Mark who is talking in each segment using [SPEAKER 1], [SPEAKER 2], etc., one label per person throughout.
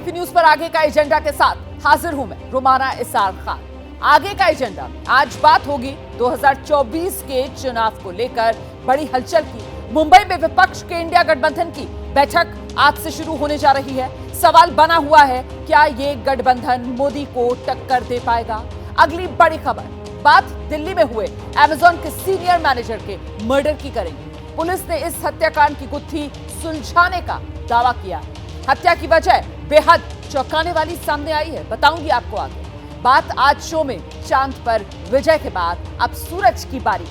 [SPEAKER 1] ABP news पर आगे का एजेंडा के साथ हाजिर हूं मैं रुमाना इसार खान। आगे का एजेंडा में आज बात होगी 2024 के चुनाव को लेकर बड़ी हलचल की। मुंबई में विपक्ष के इंडिया गठबंधन की बैठक आज से शुरू होने जा रही है। सवाल बना हुआ है, क्या ये गठबंधन मोदी को टक्कर दे पाएगा? अगली बड़ी खबर, बात दिल्ली में हुए अमेजॉन के सीनियर मैनेजर के मर्डर की करेंगे। पुलिस ने इस हत्याकांड की गुत्थी सुलझाने का दावा किया। हत्या की वजह बेहद चौंकाने वाली सामने आई है, बताऊंगी आपको आगे। बात आज शो में चांद पर विजय के बाद अब सूरज की बारी।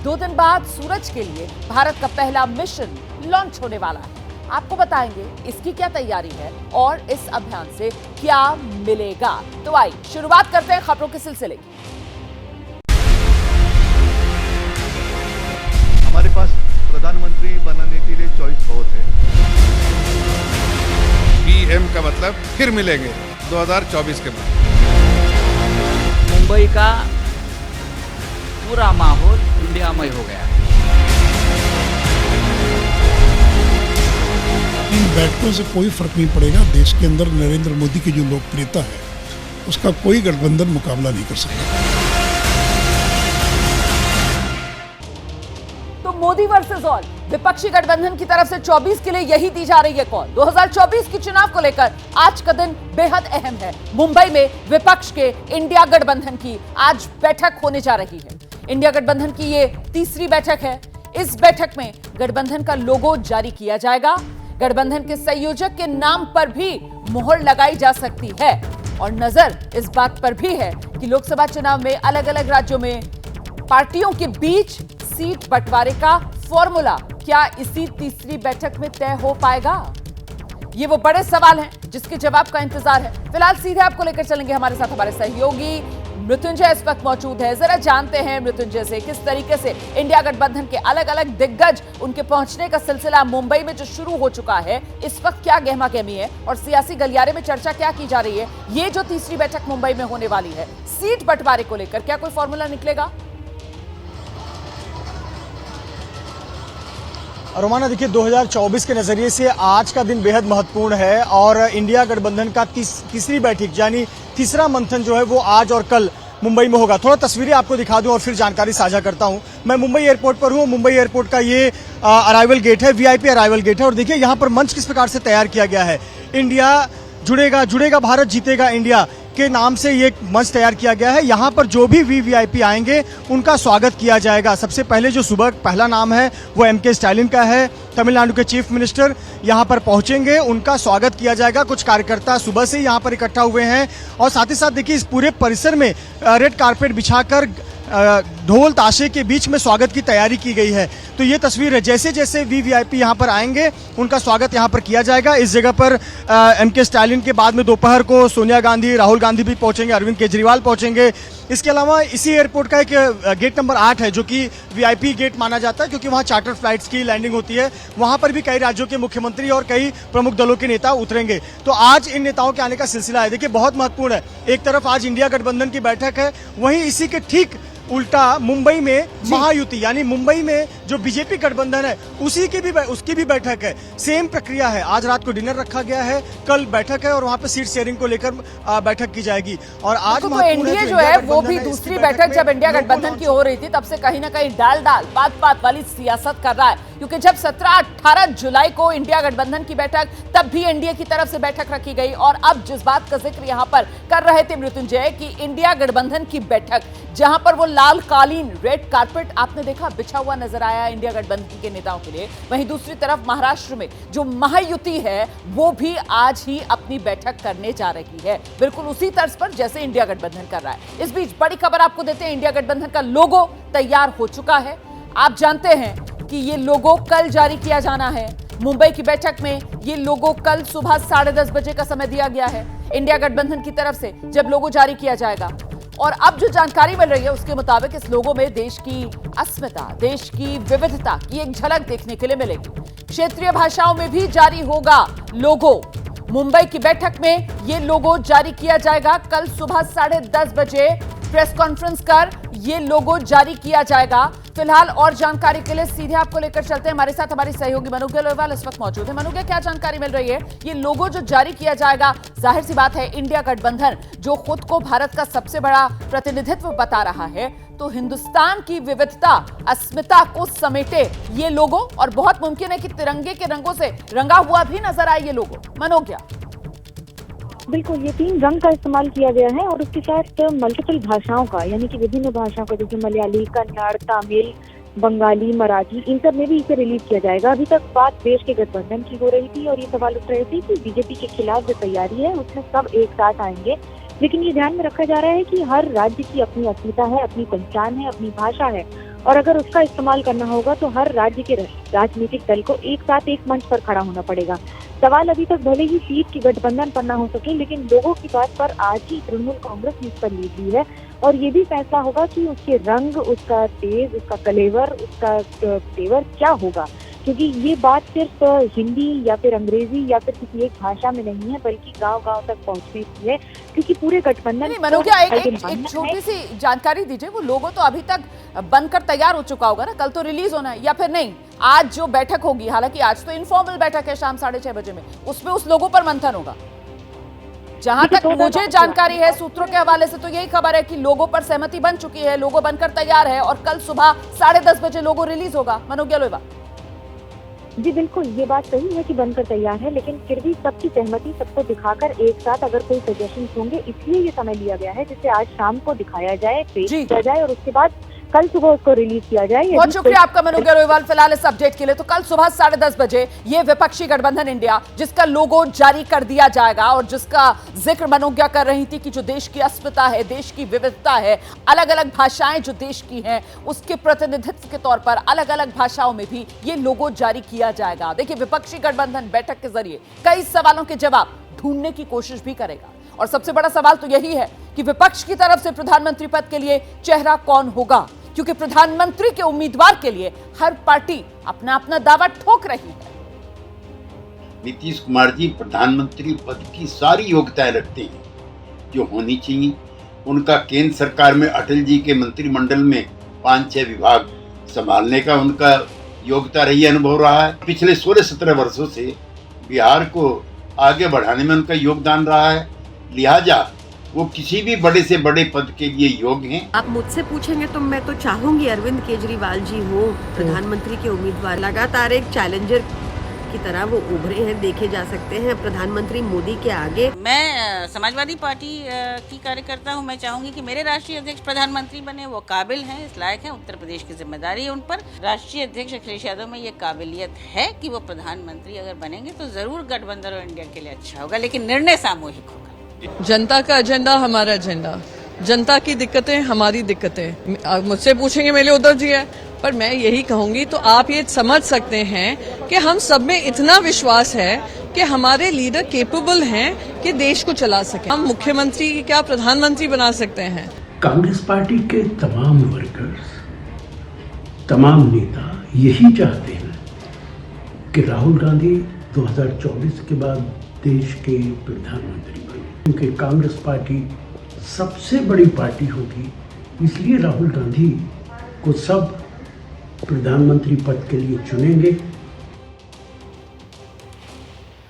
[SPEAKER 1] 2 दिन बाद सूरज के लिए भारत का पहला मिशन लॉन्च होने वाला है। आपको बताएंगे इसकी क्या तैयारी है और इस अभियान से क्या मिलेगा। तो आइए शुरुआत करते हैं खबरों के सिलसिले की।
[SPEAKER 2] हमारे पास प्रधानमंत्री बनने के लिए चॉइस बहुत है।
[SPEAKER 3] पीएम का मतलब फिर मिलेंगे 2024 के बाद।
[SPEAKER 4] मुंबई का पूरा माहौल इंडियामय हो गया।
[SPEAKER 5] इन बैठकों से कोई फर्क नहीं पड़ेगा। देश के अंदर नरेंद्र मोदी की जो लोकप्रियता है उसका कोई गठबंधन मुकाबला नहीं कर सकता।
[SPEAKER 1] तो मोदी वर्सेस ऑल, विपक्षी गठबंधन की तरफ से 24 के लिए यही दी जा रही है कॉल। 2024 के चुनाव को लेकर आज का दिन बेहद अहम है। मुंबई में विपक्ष के इंडिया गठबंधन की आज बैठक होने जा रही है। इंडिया गठबंधन की ये तीसरी बैठक है। इस बैठक में गठबंधन का लोगो जारी किया जाएगा। गठबंधन के संयोजक के नाम पर भी मुहर लगाई जा सकती है और नजर इस बात पर भी है कि लोकसभा चुनाव में अलग अलग राज्यों में पार्टियों के बीच सीट बंटवारे का फॉर्मूला क्या इसी तीसरी बैठक में तय हो पाएगा? ये वो बड़े सवाल हैं जिसके जवाब का इंतजार है। फिलहाल सीधे आपको लेकर चलेंगे हमारे साथ हमारे सहयोगी मृत्युंजय इस वक्त मौजूद है। जरा जानते हैं मृत्युंजय से किस तरीके से इंडिया गठबंधन के अलग अलग दिग्गज उनके पहुंचने का सिलसिला मुंबई में जो शुरू हो चुका है, इस वक्त क्या गहमा गहमी है और सियासी गलियारे में चर्चा क्या की जा रही है? ये जो तीसरी बैठक मुंबई में होने वाली है, सीट बंटवारे को लेकर क्या कोई फॉर्मूला निकलेगा?
[SPEAKER 6] रोमाना, देखिए 2024 के नजरिए से आज का दिन बेहद महत्वपूर्ण है और इंडिया गठबंधन का तीसरी बैठक यानी तीसरा मंथन जो है वो आज और कल मुंबई में होगा। थोड़ा तस्वीरें आपको दिखा दूं और फिर जानकारी साझा करता हूं। मैं मुंबई एयरपोर्ट पर हूं। मुंबई एयरपोर्ट का ये अराइवल गेट है, वीआईपी अराइवल गेट है और देखिए यहाँ पर मंच किस प्रकार से तैयार किया गया है। इंडिया जुड़ेगा, जुड़ेगा भारत, जीतेगा इंडिया के नाम से ये मंच तैयार किया गया है। यहाँ पर जो भी वीवीआईपी आएंगे उनका स्वागत किया जाएगा। सबसे पहले जो सुबह पहला नाम है वो एमके स्टालिन का है। तमिलनाडु के चीफ मिनिस्टर यहाँ पर पहुंचेंगे, उनका स्वागत किया जाएगा। कुछ कार्यकर्ता सुबह से यहाँ पर इकट्ठा हुए हैं और साथ ही साथ देखिए इस पूरे परिसर में रेड कारपेट बिछाकर ढोल ताशे के बीच में स्वागत की तैयारी की गई है। तो ये तस्वीर है, जैसे जैसे वीवीआईपी यहाँ पर आएंगे उनका स्वागत यहाँ पर किया जाएगा। इस जगह पर एमके स्टालिन के बाद में दोपहर को सोनिया गांधी, राहुल गांधी भी पहुंचेंगे, अरविंद केजरीवाल पहुंचेंगे। इसके अलावा इसी एयरपोर्ट का एक गेट नंबर 8 है जो कि वीआईपी गेट माना जाता है क्योंकि वहाँ चार्टर फ्लाइट्स की लैंडिंग होती है। वहाँ पर भी कई राज्यों के मुख्यमंत्री और कई प्रमुख दलों के नेता उतरेंगे। तो आज इन नेताओं के आने का सिलसिला है, देखिए बहुत महत्वपूर्ण है। एक तरफ आज इंडिया गठबंधन की बैठक है, वहीं इसी के ठीक उल्टा मुंबई में महायुति यानी मुंबई में जो बीजेपी गठबंधन है उसकी भी बैठक है। सेम प्रक्रिया है। आज रात को डिनर रखा गया है, कल बैठक है और वहां पे सीट शेयरिंग को लेकर बैठक की जाएगी। और आज
[SPEAKER 1] तो एनडीए जो है वो भी दूसरी बैठक जब इंडिया गठबंधन की हो रही थी तब से कहीं ना कहीं डाल बात वाली सियासत कर रहा है, क्योंकि जब 17-18 जुलाई को इंडिया गठबंधन की बैठक, तब भी एनडीए की तरफ से बैठक रखी गई। और अब जिस बात का जिक्र यहाँ पर कर रहे थे मृत्युंजय कि इंडिया गठबंधन की बैठक जहां पर वो लाल कालीन रेड कारपेट आपने देखा बिछा हुआ नजर आया इंडिया गठबंधन के नेताओं के लिए, वहीं दूसरी तरफ महाराष्ट्र में जो महायुति है वो भी आज ही अपनी बैठक करने जा रही है, बिल्कुल उसी तर्ज पर जैसे इंडिया गठबंधन कर रहा है। इस बीच बड़ी खबर आपको देते हैं, इंडिया गठबंधन का लोगो तैयार हो चुका है। आप जानते हैं कि ये लोगो कल जारी किया जाना है। मुंबई की बैठक में ये लोगो कल सुबह 10:30 बजे का समय दिया गया है इंडिया गठबंधन की तरफ से जब लोगो जारी किया जाएगा। और अब जो जानकारी मिल रही है उसके मुताबिक इस लोगो में देश की अस्मिता, देश की विविधता की एक झलक देखने के लिए मिलेगी। क्षेत्रीय भाषाओं में भी जारी होगा लोगो। मुंबई की बैठक में यह लोगो जारी किया जाएगा। कल सुबह 10:30 बजे प्रेस कॉन्फ्रेंस कर ये लोगो जारी किया जाएगा। फिलहाल और जानकारी के लिए सीधे आपको लेकर चलते हैं, हमारे साथ हमारी सहयोगी मनुग्या लोहेवाल इस वक्त मौजूद है। मनुग्या, क्या जानकारी मिल रही है? ये लोगो जो जारी किया जाएगा, जाहिर सी बात है इंडिया गठबंधन जो खुद को भारत का सबसे बड़ा प्रतिनिधित्व बता रहा है, तो हिंदुस्तान की विविधता अस्मिता को समेटे ये लोगो, और बहुत मुमकिन है कि तिरंगे के रंगों से रंगा हुआ भी नजर आए ये लोगो। मनोज्ञा,
[SPEAKER 7] बिल्कुल, ये 3 रंग का इस्तेमाल किया गया है और उसके साथ मल्टीपल भाषाओं का, यानी कि विभिन्न भाषाओं का, जैसे मलयाली, कन्नड़, तमिल, बंगाली, मराठी, इन सब में भी इसे रिलीज किया जाएगा। अभी तक बात देश के गठबंधन की हो रही थी और ये सवाल उठ रहे थे कि बीजेपी के खिलाफ जो तैयारी है उसमें सब एक साथ आएंगे, लेकिन ये ध्यान में रखा जा रहा है कि हर राज्य की अपनी अस्मिता है, अपनी पहचान है, अपनी भाषा है, और अगर उसका इस्तेमाल करना होगा तो हर राज्य के राजनीतिक दल को एक साथ एक मंच पर खड़ा होना पड़ेगा। सवाल अभी तक भले ही सीट की गठबंधन पर न हो सके, लेकिन लोगों की बात पर आज ही तृणमूल कांग्रेस ने इस पर लीड ली है और ये भी फैसला होगा कि उसके रंग, उसका तेज, उसका कलेवर, उसका तेवर क्या होगा, क्योंकि ये बात सिर्फ हिंदी या फिर अंग्रेजी या फिर किसी एक भाषा में नहीं है, बल्कि गांव-गांव तक पहुंचने की है, क्योंकि पूरे गठबंधन।
[SPEAKER 1] मनोज्ञा, एक छोटी सी जानकारी दीजिए, वो लोगो तो अभी तक बनकर तैयार हो चुका होगा ना, कल तो रिलीज होना है, या फिर नहीं आज जो बैठक होगी, हालांकि आज तो इनफॉर्मल बैठक है शाम 6:30 बजे में, उसमें उस लोगो पर मंथन होगा। जहां तक मुझे जानकारी है सूत्रों के हवाले से, तो यही खबर है कि लोगो पर सहमति बन चुकी है, लोगो बनकर तैयार है और कल सुबह 10:30 बजे लोगो रिलीज होगा। मनोज्ञा लोहेवाल
[SPEAKER 7] जी बिल्कुल, ये बात सही है कि बनकर तैयार है, लेकिन फिर भी सबकी सहमति सबको दिखाकर एक साथ अगर कोई सजेशन होंगे, इसलिए ये समय लिया गया है जिसे आज शाम को दिखाया जाए, पेश किया जाए और उसके बाद कल सुबह उसको रिलीज किया जाए।
[SPEAKER 1] बहुत शुक्रिया आपका मनोज्ञा लोहेवाल फिलहाल इस अपडेट के लिए। तो कल सुबह 10:30 बजे ये विपक्षी गठबंधन इंडिया, जिसका लोगो जारी कर दिया जाएगा और जिसका जिक्र मनोज्ञा कर रही थी कि जो देश की अस्मिता है, देश की विविधता है, अलग अलग भाषाएं जो देश की हैं, उसके प्रतिनिधित्व के तौर पर अलग अलग भाषाओं में भी ये लोगो जारी किया जाएगा। देखिए, विपक्षी गठबंधन बैठक के जरिए कई सवालों के जवाब ढूंढने की कोशिश भी करेगा, और सबसे बड़ा सवाल तो यही है कि विपक्ष की तरफ से प्रधानमंत्री पद के लिए चेहरा कौन होगा, क्योंकि प्रधानमंत्री के उम्मीदवार के लिए हर पार्टी अपना अपना दावा ठोक रही है।
[SPEAKER 8] नीतीश कुमार जी प्रधानमंत्री पद की सारी योग्यताएं रखते हैं जो होनी चाहिए। उनका केंद्र सरकार में अटल जी के मंत्रिमंडल में 5-6 विभाग संभालने का उनका योग्यता रही, अनुभव रहा है। पिछले 16-17 वर्षों से बिहार को आगे बढ़ाने में उनका योगदान रहा है, लिहाजा वो किसी भी बड़े से बड़े पद के लिए योग्य हैं।
[SPEAKER 9] आप मुझसे पूछेंगे तो मैं तो चाहूंगी अरविंद केजरीवाल जी हो प्रधानमंत्री के उम्मीदवार। लगातार एक चैलेंजर की तरह वो उभरे हैं, देखे जा सकते हैं प्रधानमंत्री मोदी के आगे।
[SPEAKER 10] मैं समाजवादी पार्टी की कार्यकर्ता हूं। मैं चाहूंगी कि मेरे राष्ट्रीय अध्यक्ष प्रधानमंत्री बने, वो काबिल हैं, इस लायक हैं। उत्तर प्रदेश की जिम्मेदारी है उन पर। राष्ट्रीय अध्यक्ष अखिलेश यादव में ये काबिलियत है कि वो प्रधानमंत्री अगर बनेंगे तो जरूर गठबंधन और इंडिया के लिए अच्छा होगा, लेकिन निर्णय सामूहिक होगा।
[SPEAKER 11] जनता का एजेंडा हमारा एजेंडा, जनता की दिक्कतें हमारी दिक्कतें। मुझसे पूछेंगे मेरे उद्धव जी है, पर मैं यही कहूंगी तो आप ये समझ सकते हैं कि हम सब में इतना विश्वास है कि हमारे लीडर केपेबल हैं कि देश को चला सके। हम मुख्यमंत्री क्या प्रधानमंत्री बना सकते हैं।
[SPEAKER 12] कांग्रेस पार्टी के तमाम वर्कर्स, तमाम नेता यही चाहते हैं कि राहुल गांधी 2024 के बाद देश के प्रधानमंत्री बने, क्योंकि कांग्रेस पार्टी सबसे बड़ी पार्टी होगी, इसलिए राहुल गांधी को सब प्रधानमंत्री पद के लिए चुनेंगे।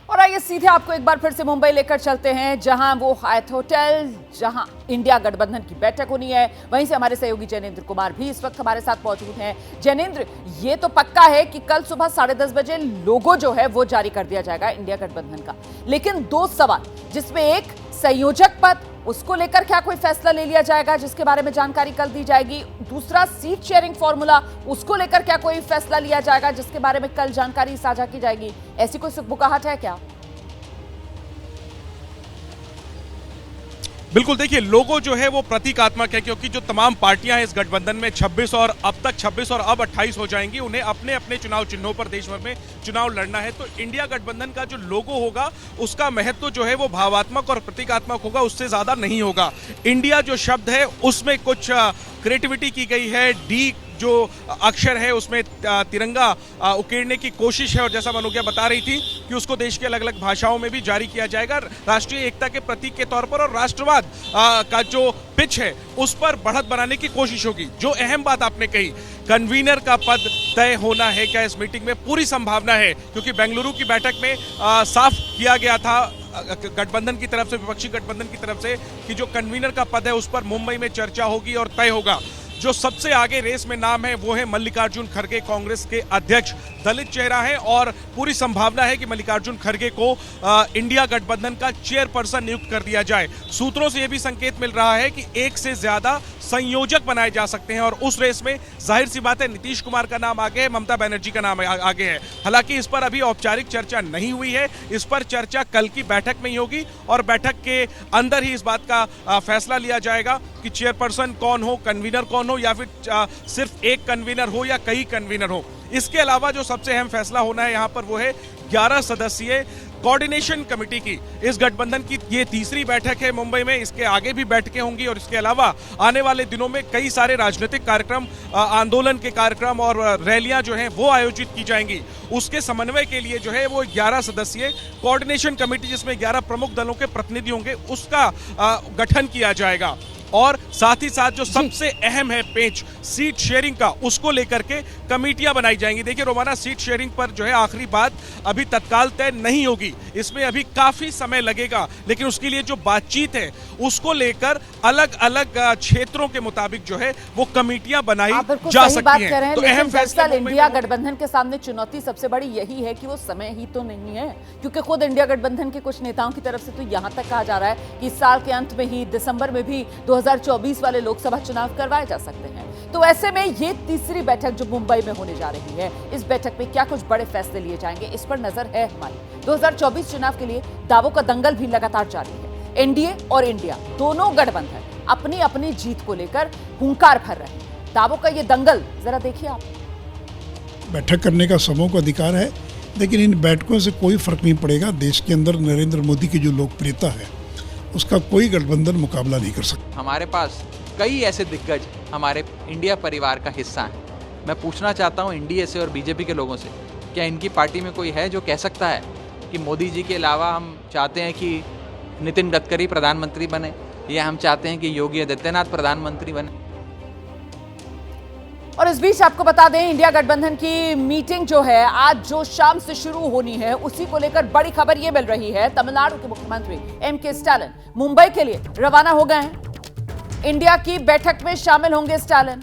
[SPEAKER 1] और आइए सीधे आपको एक बार फिर से मुंबई लेकर चलते हैं, जहां वो हायत होटल, जहां इंडिया गठबंधन की बैठक होनी है, वहीं से हमारे सहयोगी जैनेंद्र कुमार भी इस वक्त हमारे साथ मौजूद हैं। जैनेंद्र, ये तो पक्का है कि कल सुबह 10:30 बजे लोगो जो है वो जारी कर दिया जाएगा इंडिया गठबंधन का, लेकिन 2 सवाल, जिसमें एक संयोजक पद, उसको लेकर क्या कोई फैसला ले लिया जाएगा जिसके बारे में जानकारी कल दी जाएगी। दूसरा, सीट शेयरिंग फॉर्मूला, उसको लेकर क्या कोई फैसला लिया जाएगा जिसके बारे में कल जानकारी साझा की जाएगी। ऐसी कोई सुखबुकाहट है क्या?
[SPEAKER 13] बिल्कुल, देखिए लोगो जो है वो प्रतीकात्मक है, क्योंकि जो तमाम पार्टियां हैं इस गठबंधन में 26 और अब तक 26 और अब 28 हो जाएंगी, उन्हें अपने अपने चुनाव चिन्हों पर देश भर में चुनाव लड़ना है। तो इंडिया गठबंधन का जो लोगो होगा उसका महत्व जो है वो भावात्मक और प्रतीकात्मक होगा, उससे ज्यादा नहीं होगा। इंडिया जो शब्द है उसमें कुछ क्रिएटिविटी की गई है, डी जो अक्षर है उसमें तिरंगा उकेरने की कोशिश है, और जैसा मनोज्ञा बता रही थी कि उसको देश के अलग अलग भाषाओं में भी जारी किया जाएगा राष्ट्रीय एकता के प्रतीक के तौर पर, और राष्ट्रवाद का जो पिच है उस पर बढ़त बनाने की कोशिश होगी। जो अहम बात आपने कही, कन्वीनर का पद तय होना है क्या इस मीटिंग में? पूरी संभावना है, क्योंकि बेंगलुरु की बैठक में साफ किया गया था गठबंधन की तरफ से, विपक्षी गठबंधन की तरफ से, कि जो कन्वीनर का पद है उस पर मुंबई में चर्चा होगी और तय होगा। जो सबसे आगे रेस में नाम है वो है मल्लिकार्जुन खड़गे, कांग्रेस के अध्यक्ष, दलित चेहरा है, और पूरी संभावना है कि मल्लिकार्जुन खड़गे को इंडिया गठबंधन का चेयरपर्सन नियुक्त कर दिया जाए। सूत्रों से यह भी संकेत मिल रहा है कि एक से ज्यादा संयोजक बनाए जा सकते हैं, और उस रेस में जाहिर सी बात है नीतीश कुमार का नाम आगे है, ममता बनर्जी का नाम आगे है। हालांकि इस पर अभी औपचारिक चर्चा नहीं हुई है, इस पर चर्चा कल की बैठक में ही होगी, और बैठक के अंदर ही इस बात का फैसला लिया जाएगा कि चेयरपर्सन कौन हो, कन्वीनर कौन हो, या फिर सिर्फ एक कन्वीनर हो या कई कन्वीनर हो। इसके अलावा जो सबसे अहम फैसला होना है यहाँ पर वो है 11 सदस्यीय कोऑर्डिनेशन कमेटी की। इस गठबंधन की ये तीसरी बैठक है मुंबई में, इसके आगे भी बैठकें होंगी, और इसके अलावा आने वाले दिनों में कई सारे राजनीतिक कार्यक्रम, आंदोलन के कार्यक्रम और रैलियां जो हैं वो आयोजित की जाएंगी। उसके समन्वय के लिए जो है वो 11 सदस्यीय कोऑर्डिनेशन कमेटी, जिसमें 11 प्रमुख दलों के प्रतिनिधि होंगे, उसका गठन किया जाएगा। और साथ ही साथ जो सबसे अहम है पेच सीट शेयरिंग का, उसको लेकर के कमेटियां बनाई जाएंगी। देखिए रोमाना, सीट शेयरिंग पर जो है आखिरी बात अभी तत्काल तय नहीं होगी, इसमें अभी काफी समय लगेगा, लेकिन उसके लिए जो बातचीत है उसको लेकर अलग अलग क्षेत्रों के मुताबिक जो है वो कमेटियां बनाई जा सकती हैं।
[SPEAKER 1] तो अहम फैसला इंडिया गठबंधन के सामने चुनौती सबसे बड़ी यही है कि वो समय ही तो नहीं है, क्योंकि खुद इंडिया गठबंधन के कुछ नेताओं की तरफ से तो यहां तक कहा जा रहा है कि इस साल के अंत में ही, दिसंबर में भी 2024 वाले लोकसभा चुनाव करवाए जा सकते हैं। तो ऐसे में ये तीसरी बैठक जो मुंबई में होने जा रही है, इस बैठक में क्या कुछ बड़े फैसले लिए जाएंगे, इस पर नजर है हमारी। 2024 चुनाव के लिए दावों का दंगल भी लगातार जारी है। एनडीए और इंडिया दोनों गठबंधन अपनी अपनी जीत को लेकर हुंकार भर रहे हैं। दावों का ये दंगल जरा देखिए आप।
[SPEAKER 5] बैठक करने का समूह को अधिकार है, लेकिन इन बैठकों से कोई फर्क नहीं पड़ेगा। देश के अंदर नरेंद्र मोदी की जो लोकप्रियता है उसका कोई गठबंधन मुकाबला नहीं कर सकता।
[SPEAKER 4] हमारे पास कई ऐसे दिग्गज हमारे इंडिया परिवार का हिस्सा हैं। मैं पूछना चाहता हूं एनडीए से और बीजेपी के लोगों से, क्या इनकी पार्टी में कोई है जो कह सकता है कि मोदी जी के अलावा हम चाहते हैं कि नितिन गडकरी प्रधानमंत्री बने, या हम चाहते हैं कि योगी आदित्यनाथ प्रधानमंत्री बने?
[SPEAKER 1] और इस बीच आपको बता दें, इंडिया गठबंधन की मीटिंग जो है आज जो शाम से शुरू होनी है, उसी को लेकर बड़ी खबर यह मिल रही है। तमिलनाडु के मुख्यमंत्री एम.के. स्टालिन मुंबई के लिए रवाना हो गए हैं। इंडिया की बैठक में शामिल होंगे स्टालिन।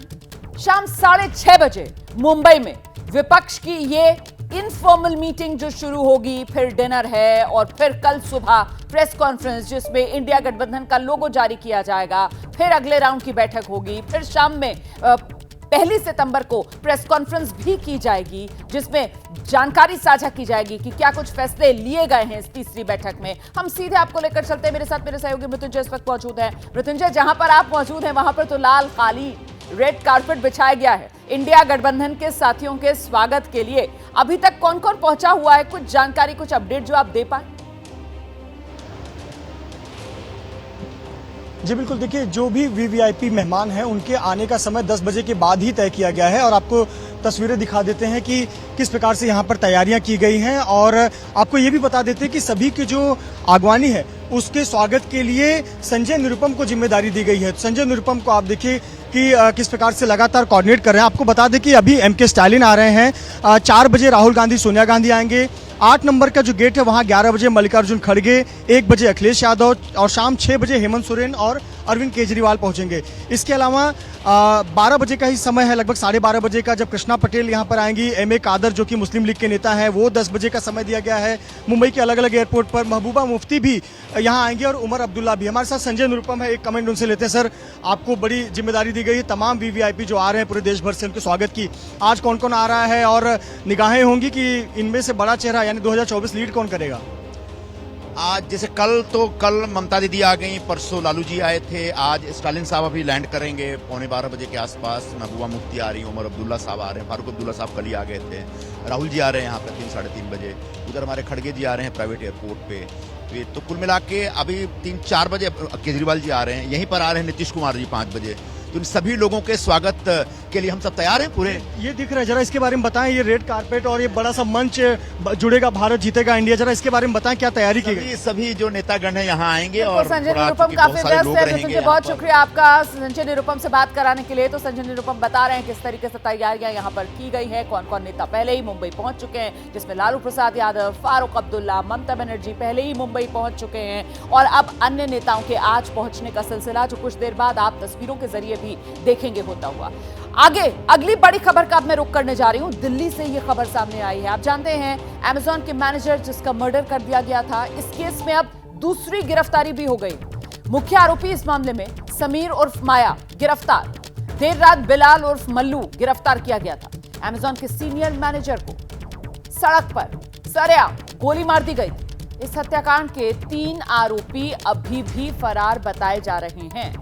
[SPEAKER 1] शाम 6:30 बजे मुंबई में विपक्ष की ये इनफॉर्मल मीटिंग जो शुरू होगी, फिर डिनर है, और फिर कल सुबह प्रेस कॉन्फ्रेंस जिसमें इंडिया गठबंधन का लोगो जारी किया जाएगा, फिर अगले राउंड की बैठक होगी, फिर शाम में 1 सितंबर को प्रेस कॉन्फ्रेंस भी की जाएगी, जिसमें जानकारी साझा की जाएगी कि क्या कुछ फैसले लिए गए हैं इस तीसरी बैठक में। हम सीधे आपको लेकर चलते हैं, मेरे साथ मेरे सहयोगी मृत्युंजय इस वक्त मौजूद है। मृत्युंजय, जहां पर आप मौजूद हैं वहां पर तो लाल काली रेड कारपेट बिछाया गया है इंडिया गठबंधन के साथियों के स्वागत के लिए। अभी तक कौन कौन पहुंचा हुआ है, कुछ जानकारी, कुछ अपडेट जो आप दे पाए?
[SPEAKER 6] जी बिल्कुल, देखिए जो भी वीवीआईपी मेहमान हैं उनके आने का समय 10 बजे के बाद ही तय किया गया है, और आपको तस्वीरें दिखा देते हैं कि किस प्रकार से यहाँ पर तैयारियां की गई हैं। और आपको ये भी बता देते हैं कि सभी की जो आगवानी है उसके स्वागत के लिए संजय निरुपम को जिम्मेदारी दी गई है। संजय निरुपम को आप देखिए कि किस प्रकार से लगातार कोऑर्डिनेट कर रहे हैं। आपको बता दें कि अभी एम.के. स्टालिन आ रहे हैं, 4 बजे राहुल गांधी, सोनिया गांधी आएंगे, 8 नंबर का जो गेट है वहां 11 बजे मल्लिकार्जुन खड़गे, 1 बजे अखिलेश यादव, और शाम 6 बजे हेमंत सोरेन और अरविंद केजरीवाल पहुंचेंगे। इसके अलावा 12 बजे का ही समय है, लगभग 12:30 बजे का, जब कृष्णा पटेल यहां पर आएंगी। एम.ए. कादर जो कि मुस्लिम लीग के नेता है, वो 10 बजे का समय दिया गया है। मुंबई के अलग अलग एयरपोर्ट पर महबूबा मुफ्ती भी यहां आएंगे, और उमर अब्दुल्ला भी। हमारे साथ संजय निरुपम है, एक कमेंट उनसे लेते हैं। सर, आपको बड़ी जिम्मेदारी दी गई है, तमाम वीवीआईपी जो आ रहे हैं पूरे देश भर से, उनके स्वागत की। आज कौन कौन आ रहा है, और निगाहें होंगी कि इनमें से बड़ा चेहरा यानी 2024 लीड कौन करेगा?
[SPEAKER 14] आज जैसे कल ममता दीदी आ गई, परसों लालू जी आए थे, आज स्टालिन साहब अभी लैंड करेंगे 12:15 बजे के आसपास। महबूबा मुफ्ती आ रही, उमर अब्दुल्ला साहब आ रहे हैं, फारूक अब्दुल्ला साहब कल ही आ गए थे, राहुल जी आ रहे हैं यहाँ पे 3-3:30 बजे। उधर हमारे खड़गे जी आ रहे हैं प्राइवेट एयरपोर्ट पे। तो कुल मिला के अभी 3-4 बजे केजरीवाल जी आ रहे हैं, यहीं पर आ रहे हैं नीतीश कुमार जी 5 बजे। तो इन सभी लोगों के स्वागत के लिए हम सब तैयार हैं पूरे।
[SPEAKER 6] ये दिख रहा है, जरा इसके बारे में बताएं। ये रेड कारपेट और ये बड़ा सा मंच जुड़ेगा, भारत जीतेगा इंडिया, जरा इसके बारे में बताएं, क्या तैयारी की गई?
[SPEAKER 14] सभी जो नेतागण है यहाँ आएंगे
[SPEAKER 1] तो
[SPEAKER 14] और
[SPEAKER 1] संजय निरुपम काफी व्यस्त है। संजय, बहुत शुक्रिया आपका संजय निरुपम से बात कराने के लिए। तो संजय निरुपम बता रहे हैं किस तरीके से तैयारियां यहाँ पर की गई है, कौन कौन नेता पहले ही मुंबई पहुंच चुके हैं, जिसमें लालू प्रसाद यादव, फारूक अब्दुल्ला, ममता बनर्जी पहले ही मुंबई पहुंच चुके हैं और अब अन्य नेताओं के आज पहुंचने का सिलसिला जो कुछ देर बाद आप तस्वीरों के जरिए भी देखेंगे होता हुआ। आगे अगली बड़ी खबर का अब मैं रुख करने जा रही हूं। दिल्ली से ये खबर सामने आई है। आप जानते हैं अमेज़न के मैनेजर जिसका मर्डर कर दिया गया था, इस केस में अब दूसरी गिरफ्तारी भी हो गई। मुख्य आरोपी इस मामले में समीर उर्फ माया गिरफ्तार। देर रात बिलाल उर्फ मल्लू गिरफ्तार किया गया था। अमेज़न के सीनियर मैनेजर को सड़क पर सरेआम गोली मार दी गई। इस हत्याकांड के 3 आरोपी अभी भी फरार बताए जा रहे हैं।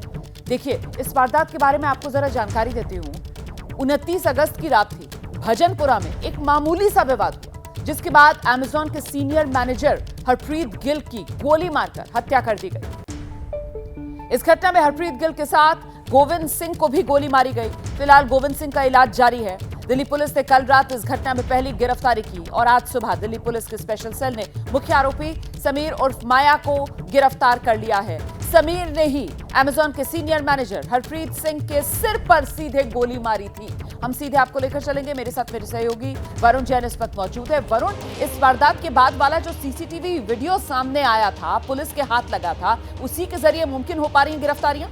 [SPEAKER 1] देखिए, इस वारदात के बारे में आपको जरा जानकारी देती हूं। 29 अगस्त की रात थी। भजनपुरा में एक मामूली सा विवाद हुआ, जिसके बाद अमेज़न के सीनियर मैनेजर हरप्रीत गिल की गोली मारकर हत्या कर दी गई। इस घटना में हरप्रीत गिल के साथ गोविंद सिंह को भी गोली मारी गई। फिलहाल गोविंद सिंह का इलाज जारी है। दिल्ली पुलिस ने कल रात इस घटना में पहली गिरफ्तारी की और आज सुबह दिल्ली पुलिस के स्पेशल सेल ने मुख्य आरोपी समीर उर्फ माया को गिरफ्तार कर लिया है। समीर ने ही अमेज़न के सीनियर मैनेजर हरप्रीत सिंह के सिर पर सीधे गोली मारी थी। हम सीधे आपको लेकर चलेंगे, मेरे साथ मेरे सहयोगी वरुण जैन इस वक्त मौजूद है। वरुण, इस वारदात के बाद वाला जो सीसीटीवी वीडियो सामने आया था, पुलिस के हाथ लगा था, उसी के जरिए मुमकिन हो पा रही हैं गिरफ्तारियां?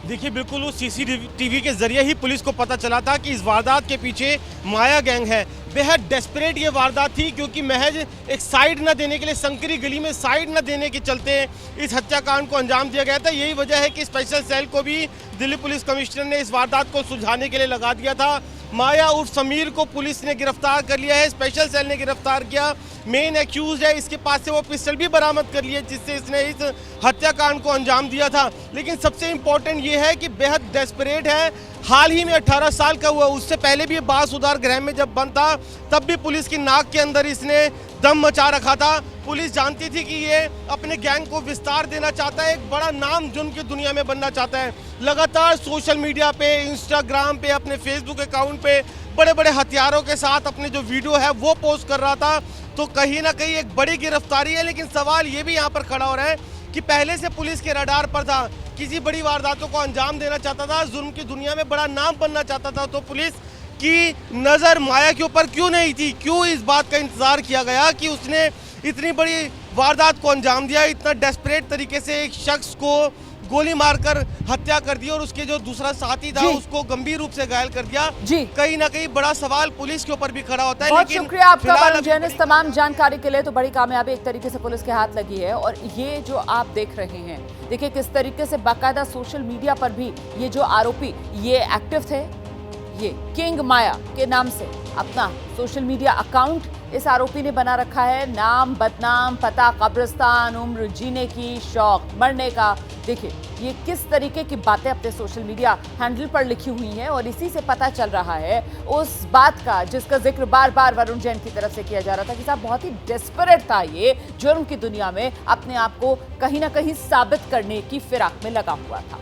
[SPEAKER 13] देखिए, बिल्कुल उस सीसीटीवी के जरिए ही पुलिस को पता चला था कि इस वारदात के पीछे माया गैंग है। बेहद डेस्परेट ये वारदात थी, क्योंकि महज एक साइड न देने के लिए, संकरी गली में साइड न देने के चलते इस हत्याकांड को अंजाम दिया गया था। यही वजह है कि स्पेशल सेल को भी दिल्ली पुलिस कमिश्नर ने इस वारदात को सुलझाने के लिए लगा दिया था। माया उर्फ समीर को पुलिस ने गिरफ्तार कर लिया है, स्पेशल सेल ने गिरफ्तार किया। मेन एक्यूज है, इसके पास से वो पिस्टल भी बरामद कर लिया जिससे इसने इस हत्याकांड को अंजाम दिया था। लेकिन सबसे इम्पोर्टेंट ये है कि बेहद डेस्परेट है। हाल ही में 18 साल का हुआ, उससे पहले भी बाल सुधार गृह में जब बंद था तब भी पुलिस की नाक के अंदर इसने दम मचा रखा था। पुलिस जानती थी कि ये अपने गैंग को विस्तार देना चाहता है, एक बड़ा नाम जुर्म की दुनिया में बनना चाहता है। लगातार सोशल मीडिया पे, इंस्टाग्राम पे, अपने फेसबुक अकाउंट पे बड़े बड़े हथियारों के साथ अपने जो वीडियो है वो पोस्ट कर रहा था। तो कहीं ना कहीं एक बड़ी गिरफ्तारी है। लेकिन सवाल ये भी यहाँ पर खड़ा हो रहा है कि पहले से पुलिस के रडार पर था, किसी बड़ी वारदातों को अंजाम देना चाहता था, जुर्म की दुनिया में बड़ा नाम बनना चाहता था, तो पुलिस की नज़र माया के ऊपर क्यों नहीं थी? क्यों इस बात का इंतजार किया गया कि उसने इतनी बड़ी वारदात को अंजाम दिया, इतना डेस्परेट तरीके से एक शख्स को गोली मारकर हत्या कर दी और उसके जो दूसरा साथी था उसको गंभीर रूप से घायल कर दिया। कहीं ना कहीं बड़ा सवाल पुलिस के ऊपर भी खड़ा होता है।
[SPEAKER 1] बहुत शुक्रिया आपका वरुण जैन इस तमाम जानकारी के लिए। तो बड़ी कामयाबी एक तरीके से पुलिस के हाथ लगी है। और ये जो आप देख रहे हैं, देखिए किस तरीके से बाकायदा सोशल मीडिया पर भी ये जो आरोपी ये एक्टिव थे, ये किंग माया के नाम से अपना सोशल मीडिया अकाउंट इस आरोपी ने बना रखा है। नाम, बदनाम, पता, कब्रिस्तान, उम्र, जीने की, शौक, मरने का। देखिए ये किस तरीके की बातें अपने सोशल मीडिया हैंडल पर लिखी हुई हैं और इसी से पता चल रहा है उस बात का जिसका जिक्र बार बार वरुण जैन की तरफ से किया जा रहा था कि साहब बहुत ही डेस्परेट था ये, जुर्म की दुनिया में अपने आप को कहीं ना कहीं साबित करने की फिराक में लगा हुआ था।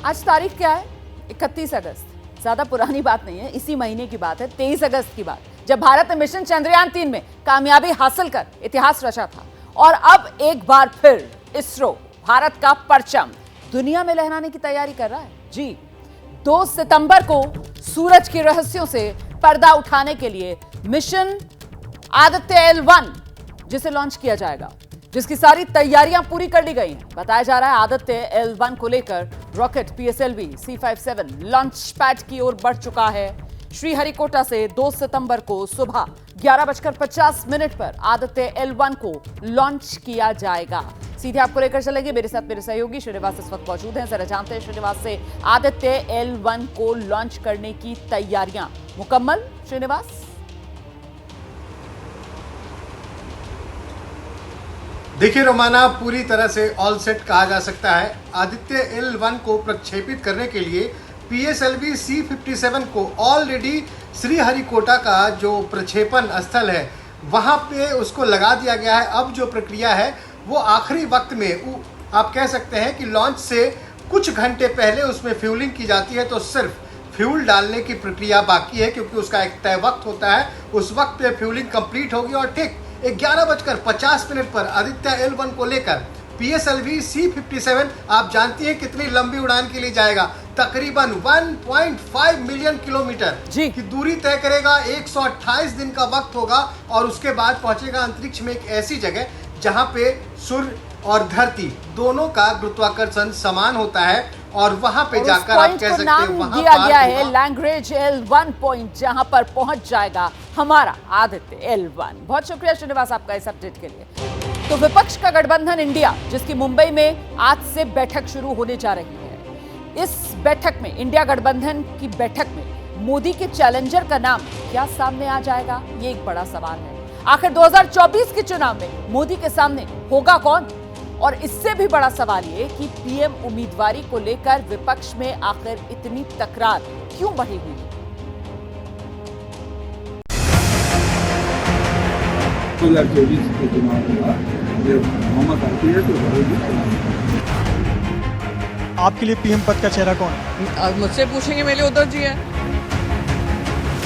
[SPEAKER 1] आज तारीख क्या है? 31 अगस्त। ज्यादा पुरानी बात नहीं है, इसी महीने की बात है, 23 अगस्त की बात, जब भारत ने मिशन चंद्रयान 3 में कामयाबी हासिल कर इतिहास रचा था। और अब एक बार फिर इसरो भारत का परचम दुनिया में लहराने की तैयारी कर रहा है। जी, 2 सितंबर को सूरज के रहस्यों से पर्दा उठाने के लिए मिशन आदित्य L1 जिसे लॉन्च किया जाएगा, जिसकी सारी तैयारियां पूरी कर ली गई हैं। बताया जा रहा है आदित्य L1 को लेकर rocket PSLV C57 launch pad की ओर बढ़ चुका है। श्रीहरिकोटा से 2 सितंबर को सुबह 11:50 पर आदित्य L1 को लॉन्च किया जाएगा। सीधे आपको लेकर चलेंगे, मेरे साथ मेरे सहयोगी श्रीनिवास इस वक्त मौजूद हैं। जरा जानते हैं श्रीनिवास से, आदित्य L1 को लॉन्च करने की तैयारियां मुकम्मल? श्रीनिवास,
[SPEAKER 15] देखिए रोमाना, पूरी तरह से ऑल सेट कहा जा सकता है। आदित्य L1 को प्रक्षेपित करने के लिए PSLV C57 को ऑलरेडी श्रीहरिकोटा का जो प्रक्षेपण स्थल है वहाँ पे उसको लगा दिया गया है। अब जो प्रक्रिया है वो आखिरी वक्त में आप कह सकते हैं कि लॉन्च से कुछ घंटे पहले उसमें फ्यूलिंग की जाती है, तो सिर्फ फ्यूल डालने की प्रक्रिया बाकी है, क्योंकि उसका एक तय वक्त होता है। उस वक्त पे फ्यूलिंग कंप्लीट होगी और ठीक 11:50 पर आदित्य L1 को लेकर PSLV C57 आप जानती हैं कितनी लंबी उड़ान के लिए जाएगा, तकरीबन 1.5 मिलियन किलोमीटर की दूरी तय करेगा। 128 दिन का वक्त होगा और उसके बाद पहुंचेगा अंतरिक्ष में एक ऐसी जगह जहां पे सूर्य और धरती दोनों का गुरुत्वाकर्षण समान होता है और वहां पे जाकर आप कह सकते हैं वहां
[SPEAKER 1] दिया गया है लैंग्वेज L1 पॉइंट, जहां पर पहुंच जाएगा हमारा आदित्य L1। बहुत शुक्रिया श्रीनिवास आपका इस अपडेट के लिए। तो विपक्ष का गठबंधन इंडिया, जिसकी मुंबई में आज से बैठक शुरू होने जा रही है, इस बैठक में इंडिया गठबंधन की बैठक में मोदी के चैलेंजर का नाम क्या सामने आ जाएगा, ये एक बड़ा सवाल है। आखिर 2024 के चुनाव में मोदी के सामने होगा कौन? और इससे भी बड़ा सवाल ये कि पीएम उम्मीदवारी को लेकर विपक्ष में आखिर इतनी तकरार क्यों बढ़ी हुई है?
[SPEAKER 16] 2024 के चुनाव का जब मोहम्मद आती है तो
[SPEAKER 6] आपके लिए पीएम पद का चेहरा कौन है?
[SPEAKER 11] मुझसे पूछेंगे मेरे उद्धव जी है।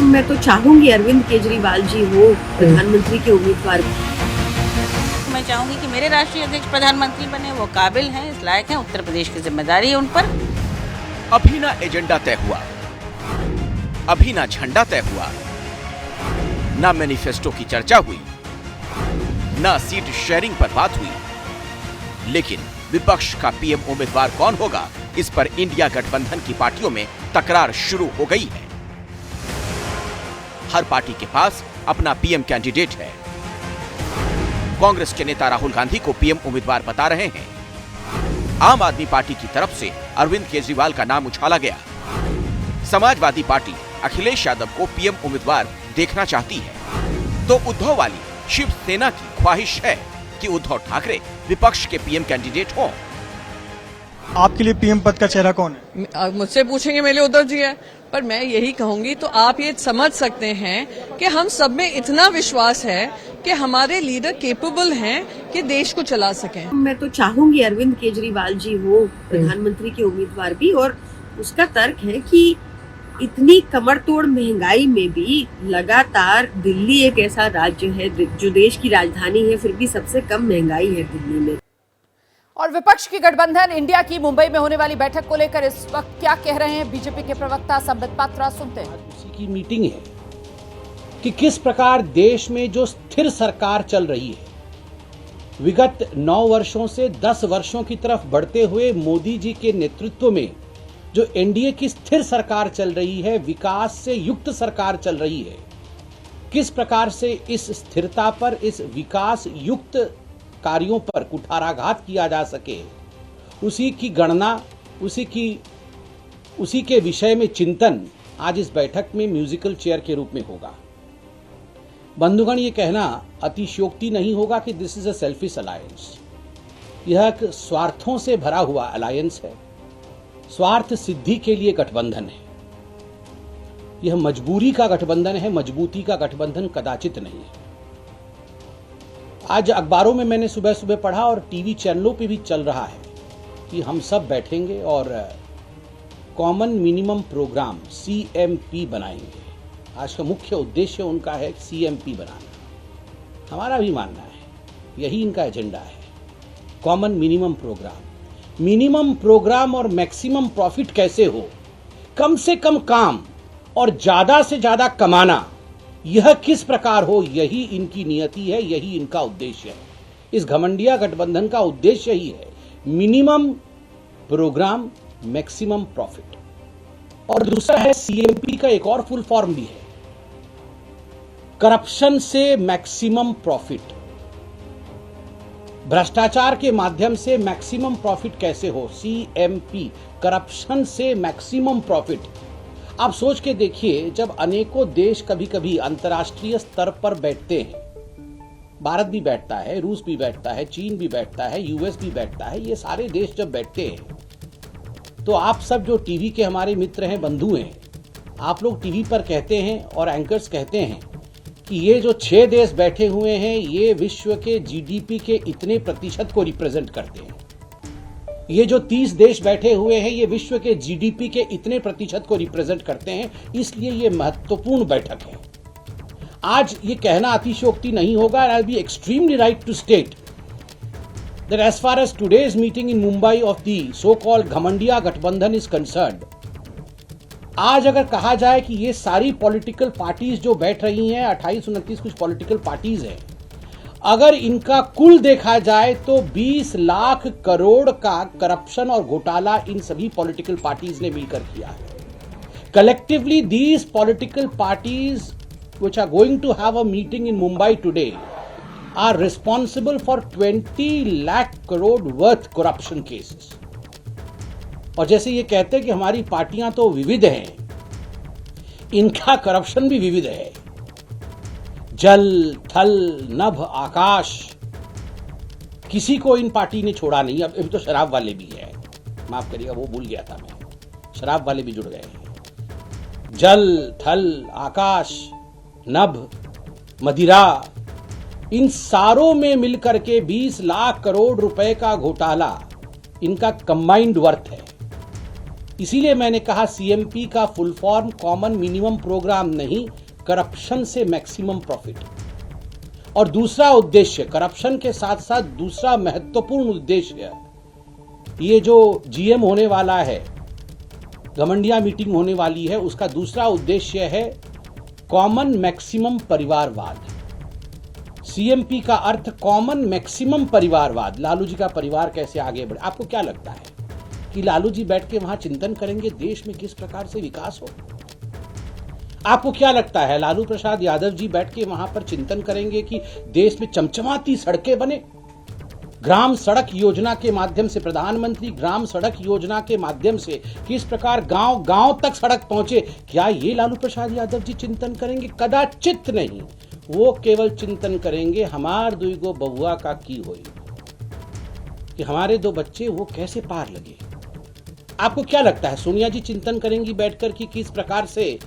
[SPEAKER 9] मैं तो चाहूंगी अरविंद केजरीवाल जी हो प्रधानमंत्री के उम्मीदवार।
[SPEAKER 10] मैं चाहूंगी कि मेरे राष्ट्रीय अध्यक्ष प्रधानमंत्री बने, वो काबिल हैं, इस लायक हैं, उत्तर प्रदेश की जिम्मेदारी है उन पर।
[SPEAKER 17] अभी ना एजेंडा तय हुआ, अभी ना झंडा तय हुआ, ना मैनिफेस्टो की चर्चा हुई, ना सीट शेयरिंग पर बात हुई, लेकिन विपक्ष का पीएम उम्मीदवार कौन होगा, इस पर इंडिया गठबंधन की पार्टियों में तकरार शुरू हो गई है। हर पार्टी के पास अपना पीएम कैंडिडेट है। कांग्रेस के नेता राहुल गांधी को पीएम उम्मीदवार बता रहे हैं। आम आदमी पार्टी की तरफ से अरविंद केजरीवाल का नाम उछाला गया। समाजवादी पार्टी अखिलेश यादव को पीएम उम्मीदवार देखना चाहती है, तो उद्धव वाली शिवसेना की ख्वाहिश है कि उद्धव ठाकरे विपक्ष के पीएम कैंडिडेट हों।
[SPEAKER 6] आपके लिए पीएम पद का चेहरा कौन है?
[SPEAKER 11] मुझसे पूछेंगे मेरे उद्धव जी है, पर मैं यही कहूंगी तो आप ये समझ सकते हैं कि हम सब में इतना विश्वास है कि हमारे लीडर केपेबल हैं कि देश को चला सकें।
[SPEAKER 9] मैं तो चाहूंगी अरविंद केजरीवाल जी हो प्रधानमंत्री के उम्मीदवार भी, और उसका तर्क है कि इतनी कमरतोड़ महंगाई में भी लगातार दिल्ली एक ऐसा राज्य है जो देश की राजधानी है, फिर भी सबसे कम महंगाई है दिल्ली में।
[SPEAKER 1] और विपक्ष की गठबंधन इंडिया की मुंबई में होने वाली बैठक को लेकर इस वक्त क्या कह रहे हैं बीजेपी के प्रवक्ता संबित पात्रा, सुनते हैं।
[SPEAKER 12] उसी की मीटिंग है कि किस प्रकार देश में जो स्थिर सरकार चल रही है, विगत 9 वर्षों से 10 वर्षों की तरफ बढ़ते हुए मोदी जी के नेतृत्व में जो एनडीए की स्थिर सरकार चल रही है, विकास से युक्त सरकार चल रही है, किस प्रकार से इस स्थिरता पर, इस विकास युक्त कार्यों पर कुठाराघात किया जा सके, उसी की गणना, उसी के विषय में चिंतन आज इस बैठक में म्यूजिकल चेयर के रूप में होगा। बंधुगण, ये कहना अतिशयोक्ति नहीं होगा कि this is a selfish alliance. यह एक स्वार्थों से भरा हुआ अलायंस है, स्वार्थ सिद्धि के लिए गठबंधन है। यह मजबूरी का गठबंधन है, मजबूती का गठबंधन कदाचित नहीं है। आज अखबारों में मैंने सुबह सुबह पढ़ा और टीवी चैनलों पे भी चल रहा है कि हम सब बैठेंगे और कॉमन मिनिमम प्रोग्राम CMP बनाएंगे। आज का मुख्य उद्देश्य उनका है CMP बनाना। हमारा भी मानना है यही इनका एजेंडा है, कॉमन मिनिमम प्रोग्राम और मैक्सिमम प्रॉफिट कैसे हो, कम से कम काम और ज्यादा से ज्यादा कमाना, यह किस प्रकार हो, यही इनकी नियति है, यही इनका उद्देश्य है। इस घमंडिया गठबंधन का उद्देश्य ही है मिनिमम प्रोग्राम मैक्सिमम प्रॉफिट। और दूसरा है CMP का एक और फुल फॉर्म भी है, करप्शन से मैक्सिमम प्रॉफिट। भ्रष्टाचार के माध्यम से मैक्सिमम प्रॉफिट कैसे हो, CMP, करप्शन से मैक्सिमम प्रॉफिट। आप सोच के देखिए, जब अनेकों देश कभी कभी अंतर्राष्ट्रीय स्तर पर बैठते हैं, भारत भी बैठता है, रूस भी बैठता है, चीन भी बैठता है, US भी बैठता है, ये सारे देश जब बैठते हैं तो आप सब जो टीवी के हमारे मित्र हैं, बंधु हैं, आप लोग टीवी पर कहते हैं और एंकर्स कहते हैं कि ये जो 6 देश बैठे हुए हैं ये विश्व के GDP के इतने प्रतिशत को रिप्रेजेंट करते हैं।
[SPEAKER 18] ये जो 30 देश बैठे हुए हैं ये विश्व के जीडीपी के इतने प्रतिशत को रिप्रेजेंट करते हैं, इसलिए ये महत्वपूर्ण बैठक है। आज ये कहना अतिशयोक्ति नहीं होगा, I be extremely right to state that as far as today's meeting in Mumbai of the so-called घमंडिया गठबंधन is concerned, आज अगर कहा जाए कि ये सारी पॉलिटिकल पार्टीज जो बैठ रही हैं, 28-29 कुछ पॉलिटिकल पार्टीज हैं, अगर इनका कुल देखा जाए तो 20 लाख करोड़ का करप्शन और घोटाला इन सभी पॉलिटिकल पार्टीज ने मिलकर किया है। Collectively these political parties which are going to have a meeting in Mumbai today are responsible for 20 lakh crore worth corruption cases. और जैसे ये कहते हैं कि हमारी पार्टियां तो विविध हैं, इनका करप्शन भी विविध है। जल, थल, नभ, आकाश, किसी को इन पार्टी ने छोड़ा नहीं। अब तो शराब वाले भी है, माफ करिएगा वो भूल गया था मैं, शराब वाले भी जुड़ गए हैं। जल, थल, आकाश, नभ, मदिरा, इन सारों में मिलकर के 20 लाख करोड़ रुपए का घोटाला इनका कंबाइंड वर्थ है। इसीलिए मैंने कहा सीएमपी का full form common minimum program नहीं, करप्शन से मैक्सिमम प्रॉफिट। और दूसरा उद्देश्य, करप्शन के साथ साथ दूसरा महत्वपूर्ण उद्देश्य, ये जो जीएम होने वाला है, घमंडिया मीटिंग होने वाली है, उसका दूसरा उद्देश्य है कॉमन मैक्सिमम परिवारवाद। सीएमपी का अर्थ कॉमन मैक्सिमम परिवारवाद। लालू जी का परिवार कैसे आगे बढ़े। आपको क्या लगता है कि लालू जी बैठ के वहां चिंतन करेंगे देश में किस प्रकार से विकास हो? आपको क्या लगता है लालू प्रसाद यादव जी बैठ के वहां पर चिंतन करेंगे कि देश में चमचमाती सड़कें बने? ग्राम सड़क योजना के माध्यम से, प्रधानमंत्री ग्राम सड़क योजना के माध्यम से किस प्रकार गांव गांव तक सड़क पहुंचे, क्या ये लालू प्रसाद यादव जी चिंतन करेंगे? कदाचित नहीं। वो केवल चिंतन करेंगे हमार दुईगो बबुआ का की होई, कि हमारे दो बच्चे वो कैसे पार लगे। आपको क्या लगता है सोनिया जी चिंतन करेंगी बैठकर कि किस प्रकार से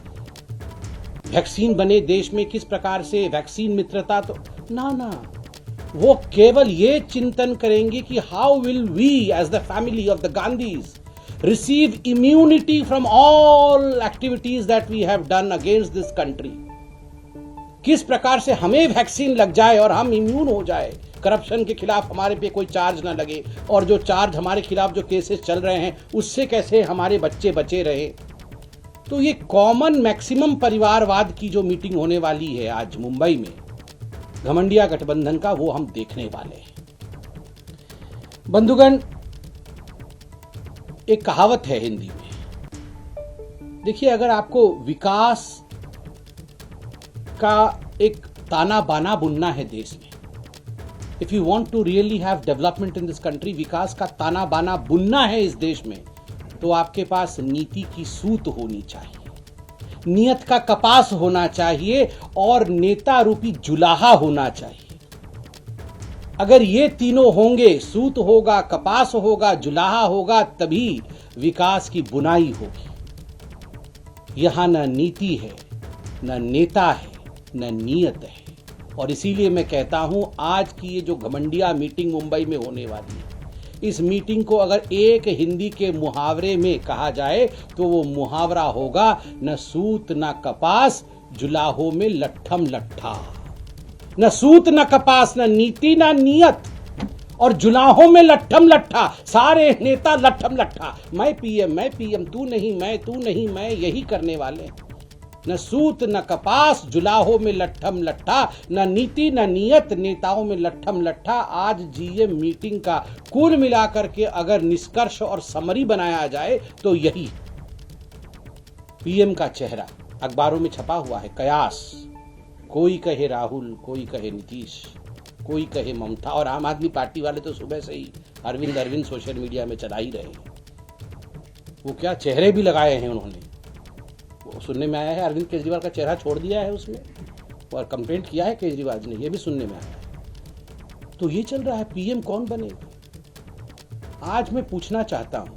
[SPEAKER 18] वैक्सीन बने देश में, किस प्रकार से वैक्सीन मित्रता? तो ना, वो केवल ये चिंतन करेंगे कि how will we as the family of the Gandhis receive immunity from all activities that we have done against this country. किस प्रकार से हमें वैक्सीन लग जाए और हम इम्यून हो जाए, करप्शन के खिलाफ हमारे पे कोई चार्ज ना लगे, और जो चार्ज हमारे खिलाफ जो केसेस चल रहे हैं उससे कैसे हमारे बच्चे बचे रहे। तो ये कॉमन मैक्सिमम परिवारवाद की जो मीटिंग होने वाली है आज मुंबई में घमंडिया गठबंधन का, वो हम देखने वाले हैं। बंधुगण, एक कहावत है हिंदी में, देखिए अगर आपको विकास का एक ताना बाना बुनना है देश में, if you want to really have development in this country, विकास का ताना बाना बुनना है इस देश में, तो आपके पास नीति की सूत होनी चाहिए, नियत का कपास होना चाहिए और नेता रूपी जुलाहा होना चाहिए। अगर ये तीनों होंगे, सूत होगा, कपास होगा, जुलाहा होगा, तभी विकास की बुनाई होगी। यहां न नीति है, न नेता है, न नियत है। और इसीलिए मैं कहता हूं आज की ये जो घमंडिया मीटिंग मुंबई में होने वाली है, इस मीटिंग को अगर एक हिंदी के मुहावरे में कहा जाए तो वो मुहावरा होगा, न सूत न कपास, जुलाहों में लट्ठम लट्ठा। न सूत न कपास, न नीति न नियत, और जुलाहों में लट्ठम लट्ठा। सारे नेता लट्ठम लट्ठा, मैं पीएम, तू नहीं मैं, यही करने वाले। न सूत न कपास, जुलाहों में लट्ठम लट्ठा, न नीति न नियत, नेताओं में लट्ठम लट्ठा। आज जीएम मीटिंग का कुल मिलाकर के अगर निष्कर्ष और समरी बनाया जाए तो यही। पीएम का चेहरा अखबारों में छपा हुआ है, कयास, कोई कहे राहुल, कोई कहे नीतीश, कोई कहे ममता, और आम आदमी पार्टी वाले तो सुबह से ही अरविंद सोशल मीडिया में चला ही रहे हैं। वो क्या चेहरे भी लगाए हैं उन्होंने। वो सुनने में आया है अरविंद केजरीवाल का चेहरा छोड़ दिया है उसमें, और कंप्लेंट किया है केजरीवाल जी ने, ये भी सुनने में आया है। तो ये चल रहा है, पीएम कौन बनेगा। आज मैं पूछना चाहता हूं,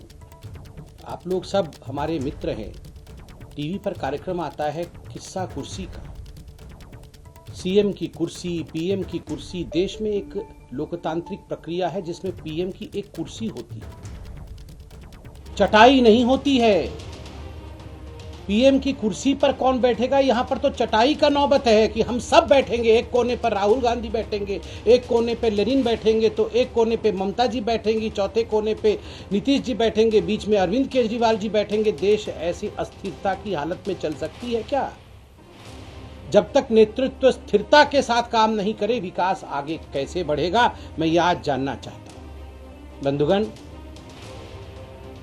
[SPEAKER 18] आप लोग सब हमारे मित्र हैं, टीवी पर कार्यक्रम आता है किस्सा कुर्सी का, सीएम की कुर्सी, पीएम की कुर्सी। देश में एक लोकतांत्रिक प्रक्रिया है जिसमें पीएम की एक कुर्सी होती है, चटाई नहीं होती है। पीएम की कुर्सी पर कौन बैठेगा, यहां पर तो चटाई का नौबत है कि हम सब बैठेंगे। एक कोने पर राहुल गांधी बैठेंगे, एक कोने पे लेनिन बैठेंगे, तो एक कोने पे ममता जी बैठेंगी, चौथे कोने पे नीतीश जी बैठेंगे, बीच में अरविंद केजरीवाल जी बैठेंगे। देश ऐसी अस्थिरता की हालत में चल सकती है क्या? जब तक नेतृत्व स्थिरता के साथ काम नहीं करे, विकास आगे कैसे बढ़ेगा, मैं ये आज जानना चाहता हूं। बंधुगण,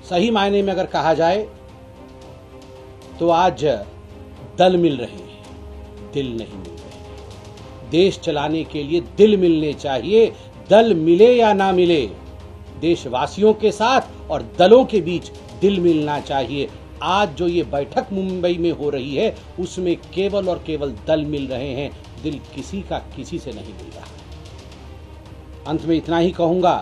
[SPEAKER 18] सही मायने में अगर कहा जाए तो आज दल मिल रहे हैं, दिल नहीं मिल रहे। देश चलाने के लिए दिल मिलने चाहिए। दल मिले या ना मिले, देशवासियों के साथ और दलों के बीच दिल मिलना चाहिए। आज जो ये बैठक मुंबई में हो रही है, उसमें केवल और केवल दल मिल रहे हैं, दिल किसी का किसी से नहीं मिल रहा। अंत में इतना ही कहूंगा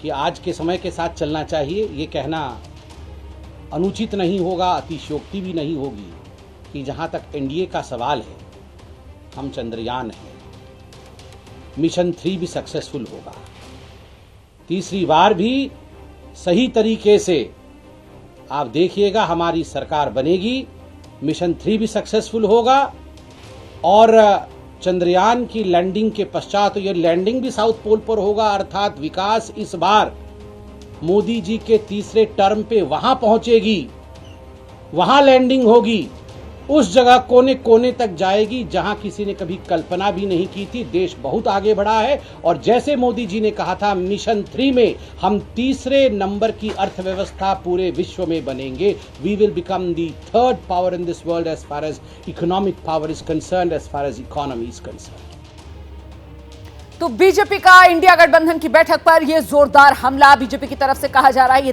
[SPEAKER 18] कि आज के समय के साथ चलना चाहिए। ये कहना अनुचित नहीं होगा, अतिशयोक्ति भी नहीं होगी कि जहां तक एनडीए का सवाल है, हम चंद्रयान हैं, मिशन 3 भी सक्सेसफुल होगा, तीसरी बार भी सही तरीके से आप देखिएगा हमारी सरकार बनेगी, मिशन 3 भी सक्सेसफुल होगा और चंद्रयान की लैंडिंग के पश्चात, तो ये लैंडिंग भी साउथ पोल पर होगा, अर्थात विकास इस बार मोदी जी के तीसरे टर्म पे वहां पहुंचेगी, वहां लैंडिंग होगी, उस जगह कोने कोने तक जाएगी जहां किसी ने कभी कल्पना भी नहीं की थी। देश बहुत आगे बढ़ा है और जैसे मोदी जी ने कहा था, मिशन 3 में हम तीसरे नंबर की अर्थव्यवस्था पूरे विश्व में बनेंगे। We will become the third power in this world as far as economic power is concerned, as far as economy is concerned.
[SPEAKER 1] तो बीजेपी का इंडिया गठबंधन की बैठक पर यह जोरदार हमला बीजेपी की तरफ से कहा जा रहा है। ये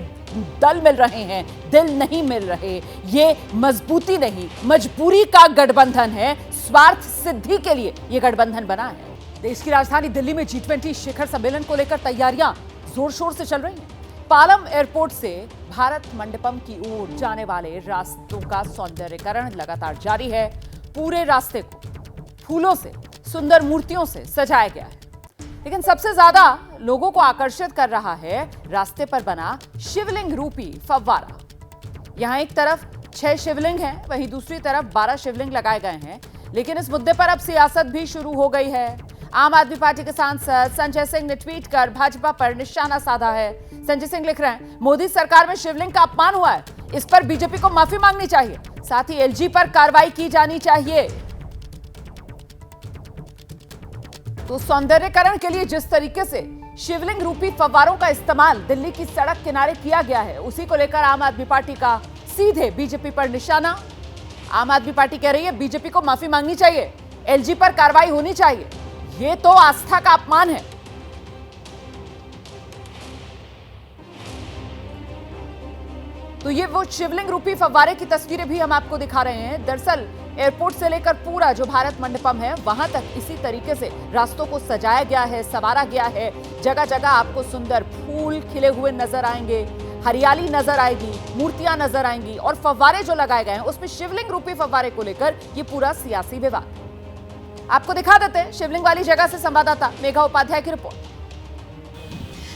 [SPEAKER 1] दल मिल रहे हैं, दिल नहीं मिल रहे, ये मजबूती नहीं मजबूरी का गठबंधन है, स्वार्थ सिद्धि के लिए यह गठबंधन बना है। देश की राजधानी दिल्ली में G20 शिखर सम्मेलन को लेकर तैयारियां जोर शोर से चल रही हैं। पालम एयरपोर्ट से भारत मंडपम की ओर जाने वाले रास्तों का सौंदर्यीकरण लगातार जारी है। पूरे रास्ते को फूलों से, सुंदर मूर्तियों से सजाया गया है, लेकिन सबसे ज्यादा लोगों को आकर्षित कर रहा है रास्ते पर बना शिवलिंग रूपी फव्वारा। यहां एक तरफ 6 शिवलिंग हैं, वहीं दूसरी तरफ 12 शिवलिंग लगाए गए हैं। लेकिन इस मुद्दे पर अब सियासत भी शुरू हो गई है। आम आदमी पार्टी के सांसद संजय सिंह ने ट्वीट कर भाजपा पर निशाना साधा है। संजय सिंह लिख रहे हैं, मोदी सरकार में शिवलिंग का अपमान हुआ है, इस पर बीजेपी को माफी मांगनी चाहिए, साथ ही एलजी पर कार्रवाई की जानी चाहिए। तो सौंदर्यीकरण के लिए जिस तरीके से शिवलिंग रूपी फव्वारों का इस्तेमाल दिल्ली की सड़क किनारे किया गया है, उसी को लेकर आम आदमी पार्टी का सीधे बीजेपी पर निशाना। आम आदमी पार्टी कह रही है बीजेपी को माफी मांगनी चाहिए, एलजी पर कार्रवाई होनी चाहिए, ये तो आस्था का अपमान है। तो ये वो शिवलिंग रूपी फव्वारे की तस्वीरें भी हम आपको दिखा रहे हैं। दरअसल एयरपोर्ट से लेकर पूरा जो भारत मंडपम है, वहां तक इसी तरीके से रास्तों को सजाया गया है, संवारा गया है। जगह जगह आपको सुंदर फूल खिले हुए नजर आएंगे, हरियाली नजर आएगी, मूर्तियां नजर आएंगी और फव्वारे जो लगाए गए हैं उसमें शिवलिंग रूपी फव्वारे को लेकर ये पूरा सियासी विवाद। आपको दिखा देते हैं शिवलिंग वाली जगह से संवाददाता मेघा उपाध्याय की रिपोर्ट।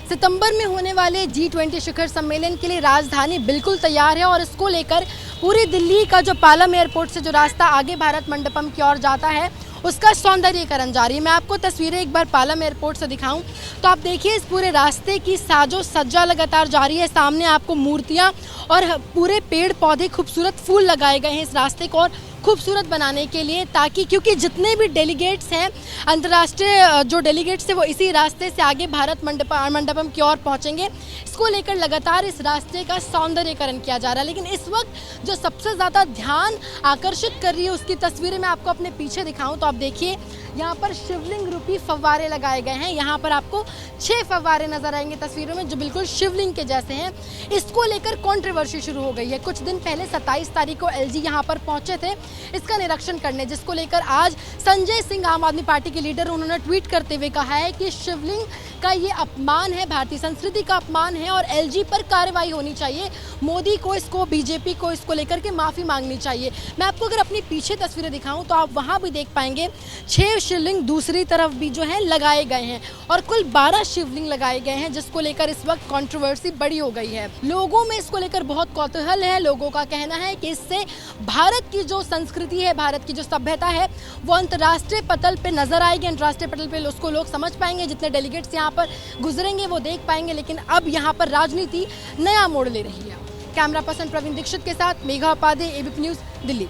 [SPEAKER 19] सितंबर में होने वाले G20 शिखर सम्मेलन के लिए राजधानी बिल्कुल तैयार है और इसको लेकर पूरी दिल्ली का जो पालम एयरपोर्ट से जो रास्ता आगे भारत मंडपम की ओर जाता है, उसका सौंदर्यीकरण जारी है। मैं आपको तस्वीरें एक बार पालम एयरपोर्ट से दिखाऊं तो आप देखिए इस पूरे रास्ते की साजो सज्जा लगातार जारी है। सामने आपको मूर्तियां और पूरे पेड़ पौधे, खूबसूरत फूल लगाए गए हैं इस रास्ते को और खूबसूरत बनाने के लिए, ताकि क्योंकि जितने भी डेलीगेट्स हैं, अंतर्राष्ट्रीय जो डेलीगेट्स हैं, वो इसी रास्ते से आगे भारत मंडपम की ओर पहुंचेंगे। इसको लेकर लगातार इस रास्ते का सौंदर्यीकरण किया जा रहा है। लेकिन इस वक्त जो सबसे ज़्यादा ध्यान आकर्षित कर रही है उसकी तस्वीरें मैं आपको अपने पीछे दिखाऊं तो आप देखिए यहाँ पर शिवलिंग रूपी फव्वारे लगाए गए हैं। यहाँ पर आपको 6 फव्वारे नजर आएंगे तस्वीरों में, जो बिल्कुल शिवलिंग के जैसे हैं। इसको लेकर कंट्रोवर्सी शुरू हो गई है। कुछ दिन पहले 27 तारीख को एलजी यहाँ पर पहुंचे थे इसका निरीक्षण करने, जिसको लेकर आज संजय सिंह, आम आदमी पार्टी के लीडर, उन्होंने ट्वीट करते हुए कहा है कि शिवलिंग का ये अपमान है, भारतीय संस्कृति का अपमान है और एलजी पर कार्रवाई होनी चाहिए। मोदी को, इसको, बीजेपी को इसको लेकर के माफ़ी मांगनी चाहिए। मैं आपको अगर अपनी पीछे तस्वीरें दिखाऊं तो आप वहां भी देख पाएंगे 6 शिवलिंग दूसरी तरफ भी जो है लगाए गए हैं और कुल 12 शिवलिंग लगाए गए हैं, जिसको लेकर इस वक्त कंट्रोवर्सी बड़ी हो गई है। लोगों में इसको लेकर बहुत कौतूहल है। लोगों का कहना है कि इससे भारत की जो संस्कृति है, भारत की जो सभ्यता है, वो अंतर्राष्ट्रीय पटल पे नजर आएगी। अंतर्राष्ट्रीय पटल पे उसको लोग समझ पाएंगे, जितने डेलीगेट्स यहाँ पर गुजरेंगे वो देख पाएंगे। लेकिन अब यहाँ पर राजनीति नया मोड़ ले रही है। कैमरा पर्सन प्रवीण दीक्षित के साथ मेघा उपाध्याय, एबीपी न्यूज, दिल्ली।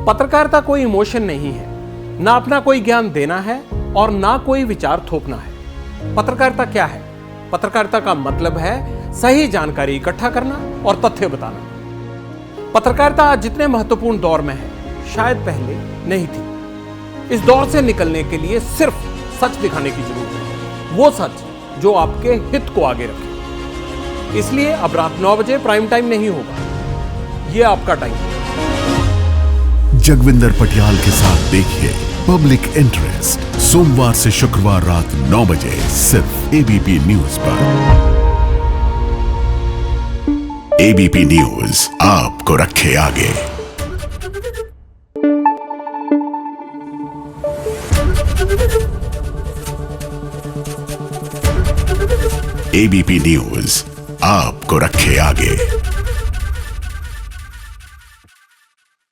[SPEAKER 20] पत्रकारिता कोई इमोशन नहीं है, ना अपना कोई ज्ञान देना है और ना कोई विचार थोपना है। पत्रकारिता क्या है? पत्रकारिता का मतलब है सही जानकारी इकट्ठा करना और तथ्य बताना। पत्रकारिता आज जितने महत्वपूर्ण दौर में है, शायद पहले नहीं थी। इस दौर से निकलने के लिए सिर्फ सच दिखाने की जरूरत है, वो सच जो आपके हित को आगे रखे। इसलिए अब रात 9 बजे प्राइम टाइम नहीं होगा, ये आपका टाइम है।
[SPEAKER 21] जगविंदर पटियाल के साथ देखिए पब्लिक इंटरेस्ट, सोमवार से शुक्रवार रात 9 बजे सिर्फ एबीपी न्यूज पर। एबीपी न्यूज आपको रखे आगे। एबीपी न्यूज आपको रखे आगे।